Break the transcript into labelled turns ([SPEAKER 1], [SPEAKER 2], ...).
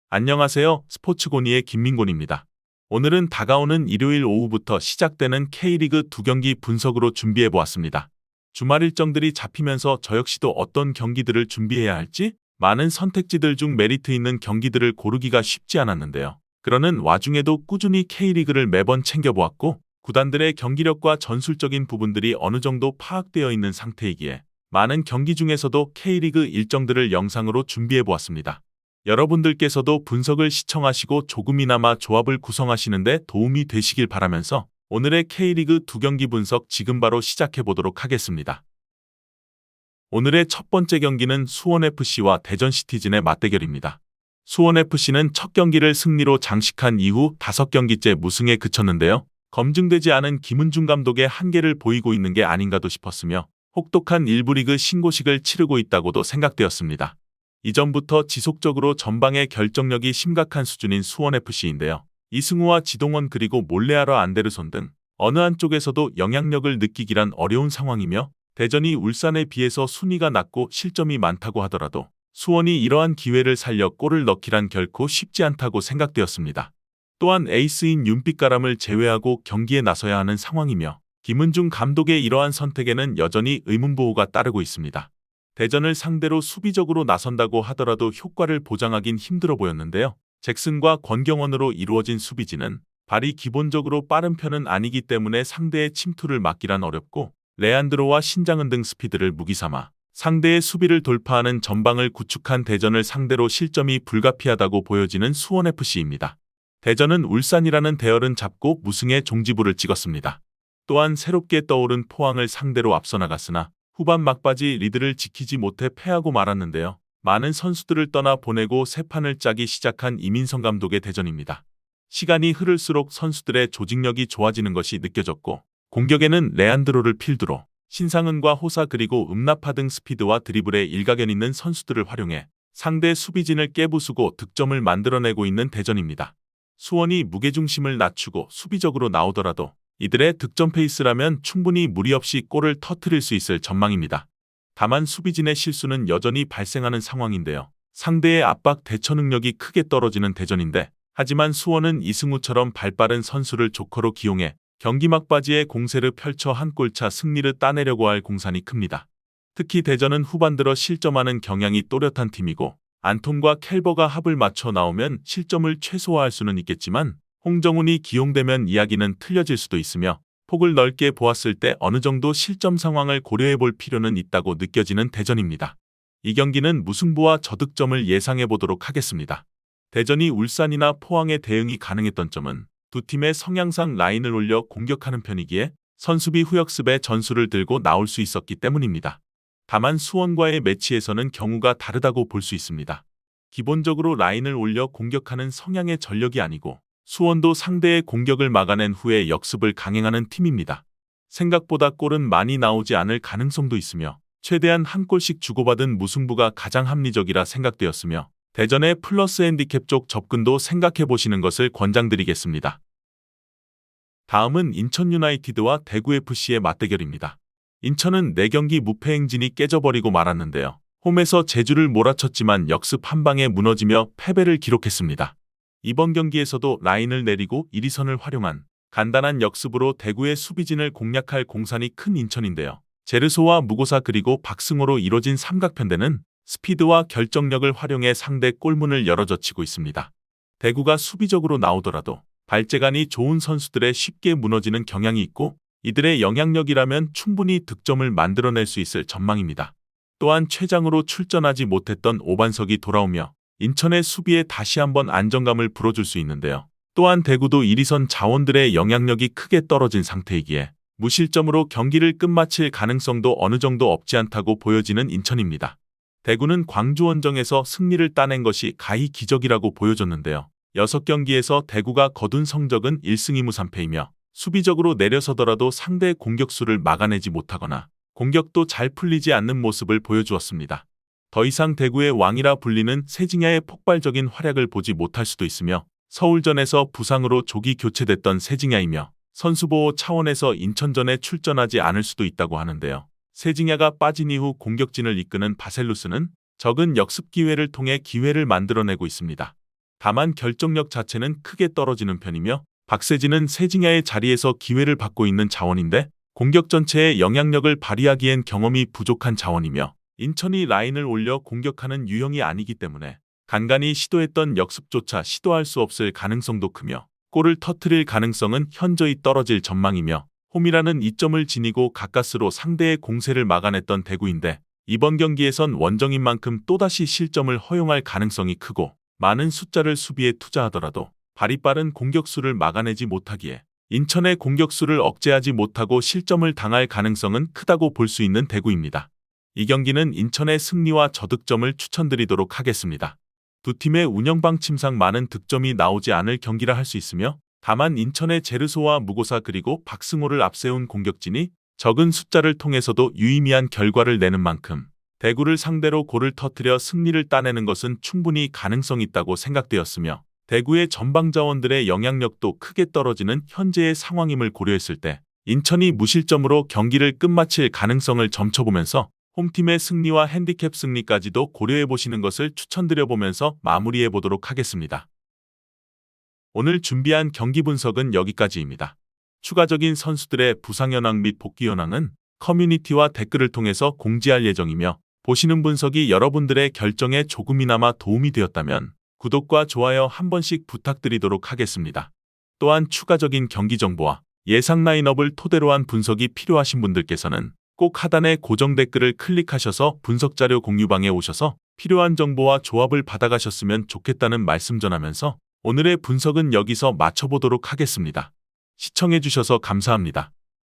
[SPEAKER 1] 안녕하세요. 스포츠고니의 김민곤입니다. 오늘은 다가오는 일요일 오후부터 시작되는 K리그 2경기 분석으로 준비해 보았습니다. 주말 일정들이 잡히면서 저 역시도 어떤 경기들을 준비해야 할지 많은 선택지들 중 메리트 있는 경기들을 고르기가 쉽지 않았는데요. 그러는 와중에도 꾸준히 K리그를 매번 챙겨보았고 구단들의 경기력과 전술적인 부분들이 어느 정도 파악되어 있는 상태이기에 많은 경기 중에서도 K리그 일정들을 영상으로 준비해 보았습니다. 여러분들께서도 분석을 시청하시고 조금이나마 조합을 구성하시는데 도움이 되시길 바라면서 오늘의 K리그 2경기 분석 지금 바로 시작해 보도록 하겠습니다. 오늘의 첫 번째 경기는 수원FC와 대전시티즌의 맞대결입니다. 수원FC는 첫 경기를 승리로 장식한 이후 5경기째 무승에 그쳤는데요. 검증되지 않은 김은중 감독의 한계를 보이고 있는 게 아닌가도 싶었으며 혹독한 1부 리그 신고식을 치르고 있다고도 생각되었습니다. 이전부터 지속적으로 전방의 결정력이 심각한 수준인 수원FC인데요. 이승우와 지동원 그리고 몰레아러 안데르손 등 어느 한쪽에서도 영향력을 느끼기란 어려운 상황이며 대전이 울산에 비해서 순위가 낮고 실점이 많다고 하더라도 수원이 이러한 기회를 살려 골을 넣기란 결코 쉽지 않다고 생각되었습니다. 또한 에이스인 윤빛가람을 제외하고 경기에 나서야 하는 상황이며 김은중 감독의 이러한 선택에는 여전히 의문부호가 따르고 있습니다. 대전을 상대로 수비적으로 나선다고 하더라도 효과를 보장하긴 힘들어 보였는데요. 잭슨과 권경원으로 이루어진 수비진은 발이 기본적으로 빠른 편은 아니기 때문에 상대의 침투를 막기란 어렵고 레안드로와 신장은 등 스피드를 무기삼아 상대의 수비를 돌파하는 전방을 구축한 대전을 상대로 실점이 불가피하다고 보여지는 수원FC입니다. 대전은 울산이라는 대열은 잡고 무승의 종지부를 찍었습니다. 또한 새롭게 떠오른 포항을 상대로 앞서 나갔으나 후반 막바지 리드를 지키지 못해 패하고 말았는데요. 많은 선수들을 떠나 보내고 새 판을 짜기 시작한 이민성 감독의 대전입니다. 시간이 흐를수록 선수들의 조직력이 좋아지는 것이 느껴졌고 공격에는 레안드로를 필두로 신상은과 호사 그리고 음나파 등 스피드와 드리블에 일가견 있는 선수들을 활용해 상대 수비진을 깨부수고 득점을 만들어내고 있는 대전입니다. 수원이 무게중심을 낮추고 수비적으로 나오더라도 이들의 득점 페이스라면 충분히 무리 없이 골을 터뜨릴 수 있을 전망입니다. 다만 수비진의 실수는 여전히 발생하는 상황인데요. 상대의 압박 대처 능력이 크게 떨어지는 대전인데 하지만 수원은 이승우처럼 발빠른 선수를 조커로 기용해 경기 막바지에 공세를 펼쳐 한 골차 승리를 따내려고 할 공산이 큽니다. 특히 대전은 후반 들어 실점하는 경향이 또렷한 팀이고 안톤과 켈버가 합을 맞춰 나오면 실점을 최소화할 수는 있겠지만 홍정훈이 기용되면 이야기는 틀려질 수도 있으며 폭을 넓게 보았을 때 어느 정도 실점 상황을 고려해 볼 필요는 있다고 느껴지는 대전입니다. 이 경기는 무승부와 저득점을 예상해 보도록 하겠습니다. 대전이 울산이나 포항에 대응이 가능했던 점은 두 팀의 성향상 라인을 올려 공격하는 편이기에 선수비 후역습에 전술을 들고 나올 수 있었기 때문입니다. 다만 수원과의 매치에서는 경우가 다르다고 볼 수 있습니다. 기본적으로 라인을 올려 공격하는 성향의 전력이 아니고 수원도 상대의 공격을 막아낸 후에 역습을 강행하는 팀입니다. 생각보다 골은 많이 나오지 않을 가능성도 있으며 최대한 한 골씩 주고받은 무승부가 가장 합리적이라 생각되었으며 대전의 플러스 핸디캡 쪽 접근도 생각해 보시는 것을 권장드리겠습니다. 다음은 인천 유나이티드와 대구FC의 맞대결입니다. 인천은 4경기 무패 행진이 깨져버리고 말았는데요. 홈에서 제주를 몰아쳤지만 역습 한 방에 무너지며 패배를 기록했습니다. 이번 경기에서도 라인을 내리고 1위선을 활용한 간단한 역습으로 대구의 수비진을 공략할 공산이 큰 인천인데요. 제르소와 무고사 그리고 박승호로 이뤄진 삼각편대는 스피드와 결정력을 활용해 상대 골문을 열어젖히고 있습니다. 대구가 수비적으로 나오더라도 발재간이 좋은 선수들의 쉽게 무너지는 경향이 있고 이들의 영향력이라면 충분히 득점을 만들어낼 수 있을 전망입니다. 또한 최장으로 출전하지 못했던 오반석이 돌아오며 인천의 수비에 다시 한번 안정감을 불어줄 수 있는데요. 또한 대구도 1위선 자원들의 영향력이 크게 떨어진 상태이기에 무실점으로 경기를 끝마칠 가능성도 어느 정도 없지 않다고 보여지는 인천입니다. 대구는 광주 원정에서 승리를 따낸 것이 가히 기적이라고 보여졌는데요. 6경기에서 대구가 거둔 성적은 1승 2무 3패이며 수비적으로 내려서더라도 상대의 공격수를 막아내지 못하거나 공격도 잘 풀리지 않는 모습을 보여주었습니다. 더 이상 대구의 왕이라 불리는 세징야의 폭발적인 활약을 보지 못할 수도 있으며 서울전에서 부상으로 조기 교체됐던 세징야이며 선수보호 차원에서 인천전에 출전하지 않을 수도 있다고 하는데요. 세징야가 빠진 이후 공격진을 이끄는 바셀루스는 적은 역습 기회를 통해 기회를 만들어내고 있습니다. 다만 결정력 자체는 크게 떨어지는 편이며 박세진은 세징야의 자리에서 기회를 받고 있는 자원인데 공격 전체에 영향력을 발휘하기엔 경험이 부족한 자원이며 인천이 라인을 올려 공격하는 유형이 아니기 때문에 간간히 시도했던 역습조차 시도할 수 없을 가능성도 크며 골을 터뜨릴 가능성은 현저히 떨어질 전망이며 홈이라는 이점을 지니고 가까스로 상대의 공세를 막아냈던 대구인데 이번 경기에선 원정인 만큼 또다시 실점을 허용할 가능성이 크고 많은 숫자를 수비에 투자하더라도 발이 빠른 공격수를 막아내지 못하기에 인천의 공격수를 억제하지 못하고 실점을 당할 가능성은 크다고 볼 수 있는 대구입니다. 이 경기는 인천의 승리와 저득점을 추천드리도록 하겠습니다. 두 팀의 운영 방침상 많은 득점이 나오지 않을 경기라 할 수 있으며 다만 인천의 제르소와 무고사 그리고 박승호를 앞세운 공격진이 적은 숫자를 통해서도 유의미한 결과를 내는 만큼 대구를 상대로 골을 터뜨려 승리를 따내는 것은 충분히 가능성 있다고 생각되었으며 대구의 전방 자원들의 영향력도 크게 떨어지는 현재의 상황임을 고려했을 때 인천이 무실점으로 경기를 끝마칠 가능성을 점쳐보면서 홈팀의 승리와 핸디캡 승리까지도 고려해보시는 것을 추천드려보면서 마무리해보도록 하겠습니다. 오늘 준비한 경기 분석은 여기까지입니다. 추가적인 선수들의 부상 현황 및 복귀 현황은 커뮤니티와 댓글을 통해서 공지할 예정이며 보시는 분석이 여러분들의 결정에 조금이나마 도움이 되었다면 구독과 좋아요 한 번씩 부탁드리도록 하겠습니다. 또한 추가적인 경기 정보와 예상 라인업을 토대로 한 분석이 필요하신 분들께서는 꼭 하단의 고정 댓글을 클릭하셔서 분석자료 공유방에 오셔서 필요한 정보와 조합을 받아가셨으면 좋겠다는 말씀 전하면서 오늘의 분석은 여기서 마쳐보도록 하겠습니다. 시청해주셔서 감사합니다.